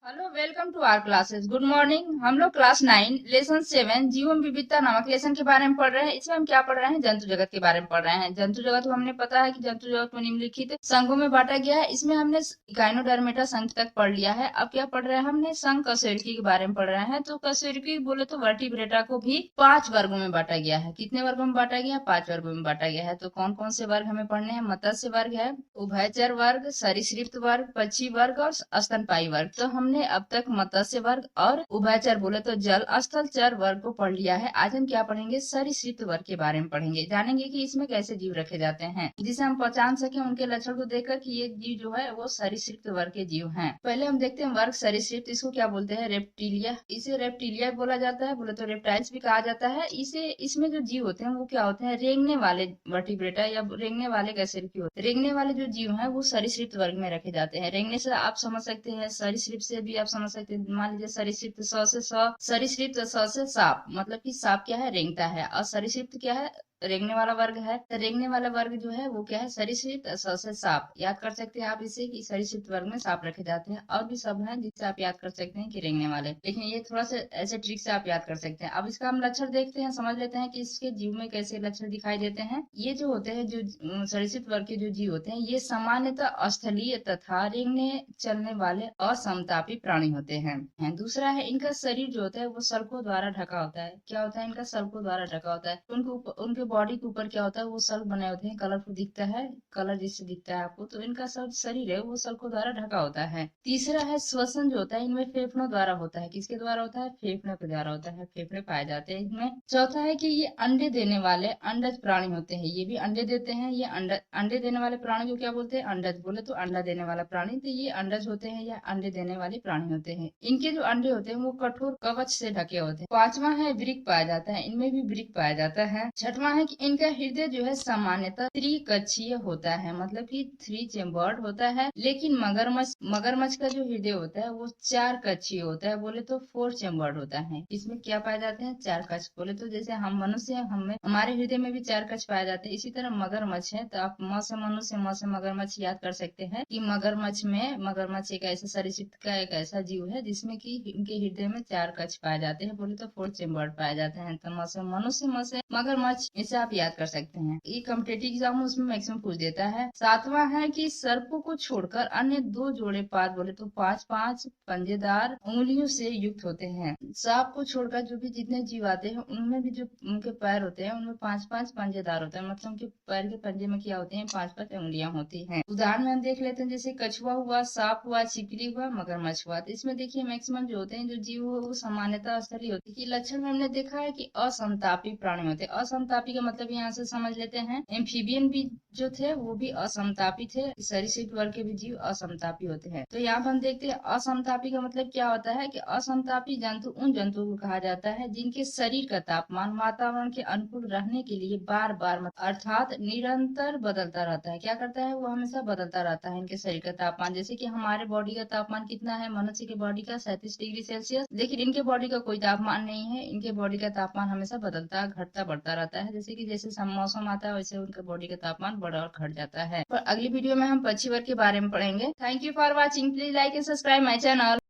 Hello, welcome to our classes. Good morning. हम लोग class 9 lesson 7 जीवन विविधता नामक लेसन के बारे में पढ़ रहे हैं। इसमें हम क्या पढ़ रहे हैं? जंतु जगत के बारे में पढ़ रहे हैं। जंतु जगत को हमने पता है कि जंतु जगत को निम्नलिखित संघों में बांटा गया है। इसमें हमने गाइनोडर्मेटा संघ तक पढ़ लिया है। अब क्या पढ़ रहे हैं? हमने संघ कशेरुकी के बारे में पढ़ रहे हैं। तो कशेरुकी बोले तो वर्टिब्रेटा को भी 5 वर्गों में बांटा गया है। कितने वर्गों में बांटा गया है? 5 वर्गों में बांटा गया है। तो कौन कौन से वर्ग हमें पढ़ने हैं? मत्स्य वर्ग है, उभयचर वर्ग, सरीसृप वर्ग, पक्षी वर्ग और स्तनपायी वर्ग। तो हमने अब तक मत्स्य वर्ग और उभयचर बोले तो जल स्थल चर वर्ग को पढ़ लिया है। आज हम क्या पढ़ेंगे? सरीसृप वर्ग के बारे में पढ़ेंगे। जानेंगे कि इसमें कैसे जीव रखे जाते हैं जिसे हम पहचान सके उनके लक्षण को देखकर कि ये जीव जो है वो सरीसृप वर्ग के जीव हैं। पहले हम देखते हैं वर्ग सरीसृप। इसको क्या बोलते हैं? रेप्टिलिया। इसे रेप्टिलिया बोला जाता है, बोले तो रेप्टाइल्स भी कहा जाता है। इसे इसमें जो जीव होते हैं वो क्या होते हैं? रेंगने वाले वर्टिब्रेटा या रेंगने वाले कशेरुकी होते हैं। रेंगने वाले जो जीव हैं वो सरीसृप वर्ग में रखे जाते हैं। रेंगने से आप समझ सकते हैं, सरीसृप से भी आप समझ सकते हैं। मान लीजिए सरीसृप स से स, सरीसृप स से सांप, मतलब कि सांप क्या है? रेंगता है। और सरीसृप क्या है? रेंगने वाला वर्ग है। तो रेंगने वाला वर्ग जो है वो क्या है? सरीसृप स से सांप। याद कर सकते हैं आप इसे कि सरीसृप वर्ग में सांप रखे जाते हैं। और भी सब हैं जिससे आप याद कर सकते हैं कि रेंगने वाले, लेकिन ये थोड़ा सा ऐसे ट्रिक से आप याद कर सकते हैं। अब इसका हम लक्षण देखते हैं, समझ लेते हैं कि इसके जीव में कैसे लक्षण दिखाई देते हैं। ये जो होते हैं, जो सरीसृप वर्ग के जो जीव होते हैं, ये सामान्यतः स्थलीय तथा रेंगने चलने वाले असमतापी प्राणी होते हैं। दूसरा है, इनका शरीर जो होता है वो सल्कों द्वारा ढका होता है। क्या होता है? इनका सल्कों द्वारा ढका होता है। उनके बॉडी के ऊपर क्या होता है? वो सल्क बने होते हैं, कलरफुल दिखता है, कलर जिससे दिखता है आपको। तो इनका सब शरीर है वो सल्कों द्वारा ढका होता है। तीसरा है, श्वसन जो होता है इनमें फेफड़ों द्वारा होता है। किसके द्वारा होता है? फेफड़ों के द्वारा होता है। फेफड़े पाए जाते हैं इनमें। चौथा है कि ये अंडे देने वाले अंडज प्राणी होते हैं। ये भी अंडे देते हैं। ये अंडे देने वाले प्राणी को क्या बोलते हैं? अंडज। बोले तो अंडा देने वाला प्राणी, तो ये अंडज होते हैं या अंडे देने वाले प्राणी होते हैं। इनके जो अंडे होते हैं वो कठोर कवच से ढके होते हैं। पांचवा है, वृक्क पाया जाता है। इनमें भी वृक्क पाया जाता है। छठवां है कि इनका हृदय जो है सामान्यतः त्रिकक्षीय होता है, मतलब कि 3 चेम्बर्ड होता है। लेकिन मगरमच्छ का जो हृदय होता है वो 4 कक्षीय होता है, बोले तो 4 चेम्बर्ड होता है। इसमें क्या पाए जाते हैं? 4 कक्ष। बोले तो जैसे हम मनुष्य हैं, हमें हमारे हृदय में भी 4 कक्ष पाए जाते हैं। इसी तरह मगरमच्छ है, तो आप म से मनुष्य, म से मगरमच्छ याद कर सकते हैं कि मगरमच्छ एक ऐसा सरीसृप का एक ऐसा जीव है जिसमें कि इनके हृदय में 4 कक्ष पाए जाते हैं, बोले तो 4 चेम्बर्ड पाए जाते हैं। तो म से मनुष्य, म से मगरमच्छ, इसे आप याद कर सकते हैं। ये कॉम्पिटेटिव एग्जाम में उसमें मैक्सिमम पूछ देता है। सातवां है कि सर्पों को छोड़कर अन्य 2 जोड़े पाद, बोले तो 5 पंजेदार उंगलियों से युक्त होते हैं। सांप को छोड़कर जो भी जितने जीव आते हैं उनमें भी जो उनके पैर होते हैं उनमें 5 पंजेदार होते हैं, मतलब उनके पैर के पंजे में क्या होते हैं? 5 उंगलियां होती हैं। उदाहरण में हम देख लेते हैं, जैसे कछुआ हुआ, सांप हुआ, छिपकली हुआ, मगरमच्छ हुआ। तो इसमें देखिए मैक्सिमम जो होते हैं जो जीव वो सामान्यतः स्थलीय होते हैं। लक्षण में हमने देखा है कि असमतापी प्राणी होते हैं। असमतापी का मतलब यहाँ से समझ लेते हैं, एम्फीबियन भी जो थे वो भी असमतापी थे। सरीसृप वर्ग के भी जीव असमतापी होते हैं। तो यहाँ पर हम देखते हैं असमतापी का मतलब क्या होता है कि असमतापी जंतु उन जंतुओं को कहा जाता है जिनके शरीर का तापमान वातावरण के अनुकूल रहने के लिए बार बार अर्थात निरंतर बदलता रहता है। क्या करता है? वो हमेशा बदलता रहता है इनके शरीर का तापमान। जैसे कि हमारे बॉडी का तापमान कितना है? मनुष्य के बॉडी का 37 डिग्री सेल्सियस, लेकिन इनके बॉडी का कोई तापमान नहीं है। इनके बॉडी का तापमान हमेशा बदलता घटता बढ़ता रहता है। जैसे कि जैसे मौसम आता है वैसे उनके बॉडी का तापमान बढ़ा और घट जाता है। और अगली वीडियो में हम पक्षी वर्ग के बारे में पढ़ेंगे। Thank you for watching. Please like and subscribe my channel.